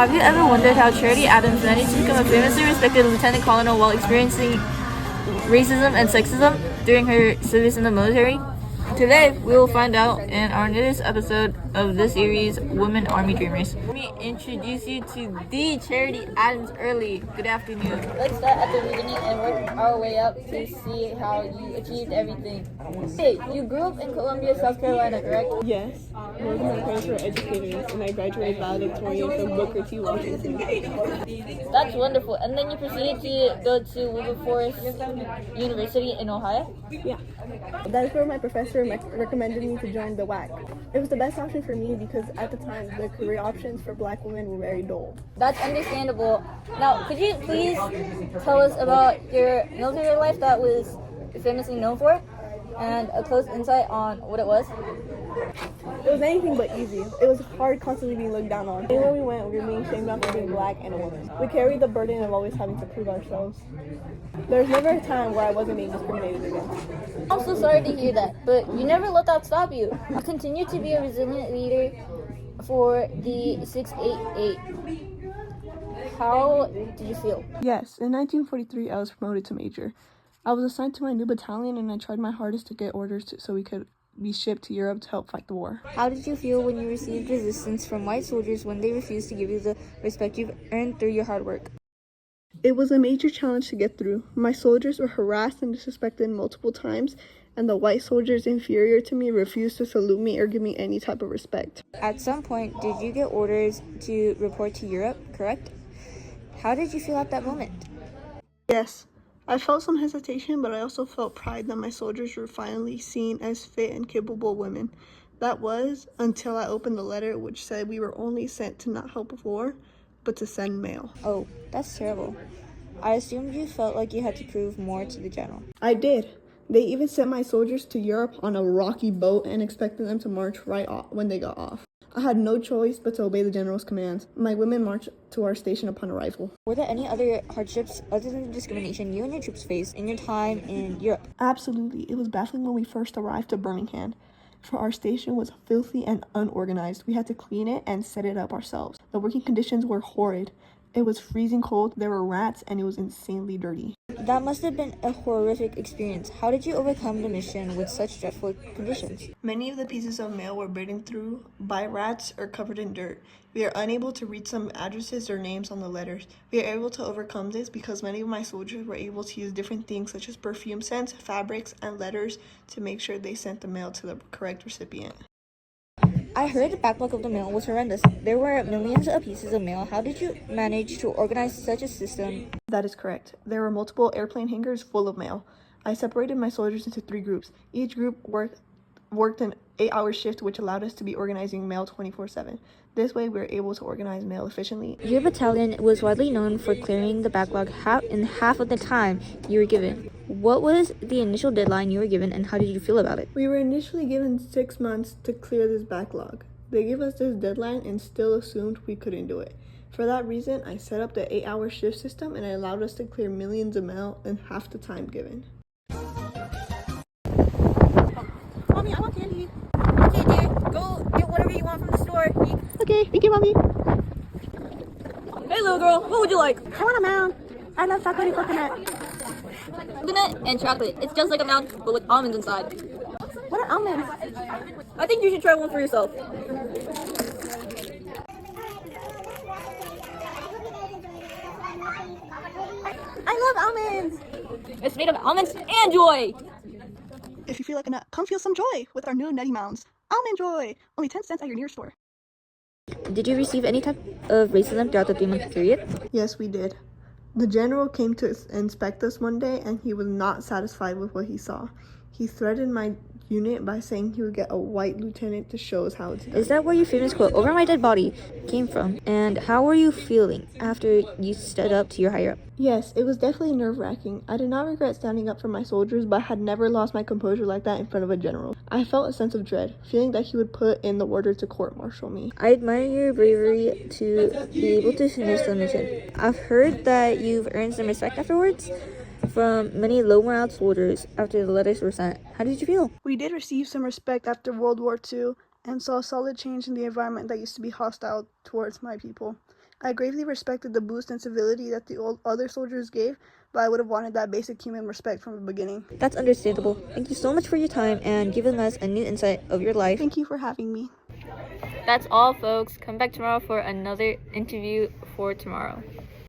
Have you ever wondered how Charity Adams managed to become a famously respected lieutenant colonel while experiencing racism and sexism during her service in the military? Today, we will find out in our newest episode of this series, Women Army Dreamers. Let me introduce you to the Charity Adams Early. Good afternoon. Let's start at the beginning and work our way up to see how you achieved everything. Hey, you grew up in Columbia, South Carolina, correct? Yes, both of my parents were educators, and I graduated valedictorian from Booker T. Washington. That's wonderful. And then you proceeded to go to Wilberforce University in Ohio? Yeah, that's where my professor recommended me to join the WAC. It was the best option for me because at the time, the career options for black women were very dull. That's understandable. Now, could you please tell us about your military life that was famously known for, and a close insight on what it was? It was anything but easy. It was hard constantly being looked down on. Anywhere we went, we were being shamed off for being black and a woman. We carried the burden of always having to prove ourselves. There was never a time where I wasn't being discriminated against. I'm so sorry to hear that, but you never let that stop you. You continue to be a resilient leader for the 688. How did you feel? Yes, in 1943, I was promoted to major. I was assigned to my new battalion, and I tried my hardest to get orders so we could be shipped to Europe to help fight the war. How did you feel when you received resistance from white soldiers when they refused to give you the respect you've earned through your hard work? It was a major challenge to get through. My soldiers were harassed and disrespected multiple times, and the white soldiers inferior to me refused to salute me or give me any type of respect. At some point, did you get orders to report to Europe, correct? How did you feel at that moment? Yes, I felt some hesitation, but I also felt pride that my soldiers were finally seen as fit and capable women. That was until I opened the letter which said we were only sent to not help with war, but to send mail. Oh, that's terrible. I assumed you felt like you had to prove more to the general. I did. They even sent my soldiers to Europe on a rocky boat and expected them to march right off when they got off. I had no choice but to obey the general's commands. My women marched to our station upon arrival. Were there any other hardships other than the discrimination you and your troops faced in your time in Europe? Absolutely. It was baffling when we first arrived to Birmingham. For our station was filthy and unorganized. We had to clean it and set it up ourselves. The working conditions were horrid. It was freezing cold, there were rats, and it was insanely dirty. That must have been a horrific experience. How did you overcome the mission with such dreadful conditions? Many of the pieces of mail were bitten through by rats or covered in dirt. We are unable to read some addresses or names on the letters. We are able to overcome this because many of my soldiers were able to use different things such as perfume scents, fabrics, and letters to make sure they sent the mail to the correct recipient. I heard the backlog of the mail was horrendous. There were millions of pieces of mail. How did you manage to organize such a system? That is correct. There were multiple airplane hangars full of mail. I separated my soldiers into 3 groups. Each group worked an 8-hour shift, which allowed us to be organizing mail 24/7. This way, we were able to organize mail efficiently. Your battalion was widely known for clearing the backlog in half of the time you were given. What was the initial deadline you were given, and how did you feel about it? We were initially given 6 months to clear this backlog. They gave us this deadline and still assumed we couldn't do it. For that reason, I set up the 8-hour shift system, and it allowed us to clear millions of mail in half the time given. Mommy, I want candy. Okay, dear. Go get whatever you want from the store. Okay, thank you, Mommy. Hey, little girl, what would you like? I want a mound. I love chocolate and coconut. Coconut and chocolate. It's just like a mound, but with almonds inside. What are almonds? I think you should try one for yourself. I love almonds. It's made of almonds and joy. If you feel like a nut, come feel some joy with our new Nutty Mounds. Almond Joy! Only 10 cents at your nearest store. Did you receive any type of racism throughout the 3-month period? Yes, we did. The general came to inspect us one day, and he was not satisfied with what he saw. He threatened my unit by saying he would get a white lieutenant to show us how it's done. Is that where your famous quote, "over my dead body," came from? And how were you feeling after you stood up to your higher up? Yes, it was definitely nerve-wracking. I did not regret standing up for my soldiers, but I had never lost my composure like that in front of a general. I felt a sense of dread, feeling that he would put in the order to court-martial me. I admire your bravery to be able to finish the mission. I've heard that you've earned some respect afterwards from many low-morale soldiers after the letters were sent. How did you feel? We did receive some respect after World War II and saw a solid change in the environment that used to be hostile towards my people. I gravely respected the boost and civility that the other soldiers gave, but I would have wanted that basic human respect from the beginning. That's understandable. Thank you so much for your time and giving us a new insight of your life. Thank you for having me. That's all, folks. Come back tomorrow for another interview for tomorrow.